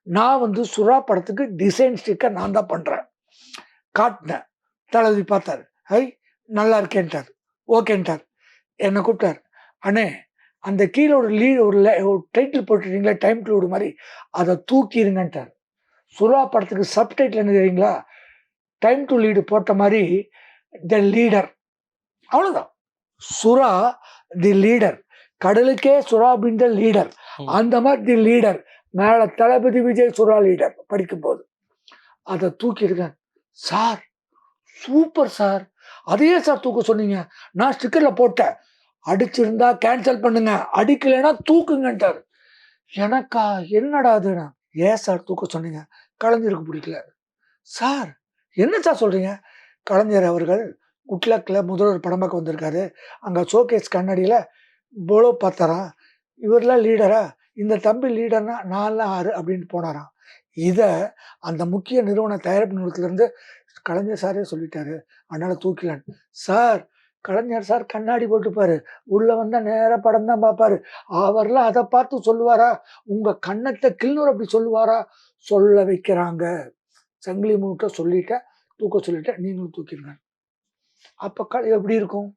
நான் வந்து சுறா படத்துக்கு டிசைன் ஸ்டிக்கர் நான் தான் பண்ணுறேன். காட்டினேன். தளபதி பார்த்தாரு. ஐ நல்லா இருக்கேன்ட்டார். ஓகேன்ட்டார். என்னை கூப்பிட்டார். அண்ணே அந்த கீழே ஒரு டைட்டில் போட்டுட்டீங்களா டைம் க்ளூடு மாதிரி அதை தூக்கிடுங்கன்ட்டார். சுறா படத்துக்கு சப்டைட்டில் என்ன தெரியுங்களா? டைம் டு லீடு போட்ட மாதிரி த லீடர். அவ்வளோதான். சுறா தி லீடர். கடலுக்கே சுறா அப்படின்ற லீடர். அந்த மாதிரி தி லீடர். மேல தளபதி விஜய் சுறா லீடர் படிக்கும்போது அதை தூக்கிடுங்க சார். Super sir. அதையே சார் தூக்க சொன்னீங்க. நான் ஸ்டிக்கர்ல போட்டேன். அடிச்சிருந்தா கேன்சல் பண்ணுங்க, அடிக்கலைன்னா தூக்குங்கன்ட்டார். எனக்கா என்னடா அதுண்ணா? ஏன் சார் தூக்க சொன்னீங்க? கலைஞருக்கு பிடிக்கல. சார் என்ன சார் சொல்றீங்க? கலைஞர் அவர்கள் குட்லக்கில் முதல்வர் படம் பார்க்க வந்திருக்காரு. அங்கே ஷோகேஸ் கண்ணாடியில் போலோ பார்த்தாராம். இவரெலாம் லீடரா? இந்த தம்பி லீடர்னா நான்லாம் ஆறு அப்படின்னு போனாராம். இதை அந்த முக்கிய நிறுவன தயாரிப்பு நிறுவனத்திலேருந்து கலைஞர் சாரே சொல்லிட்டாரு. அதனால் தூக்கிலான்னு. சார் கலைஞர் சார் கண்ணாடி போட்டுப்பாரு. உள்ளே வந்தால் நேராக படம் தான் பார்ப்பாரு. அவர்லாம் அதை பார்த்து சொல்லுவாரா? உங்கள் கண்ணத்தை கிள்னூர் அப்படி சொல்லுவாரா? சொல்ல வைக்கிறாங்க. சங்கிலி மூட்டை சொல்லிட்டேன், தூக்க சொல்லிட்டேன், நீங்களும் தூக்கிடுங்க. அப்போ எப்படி இருக்கும்?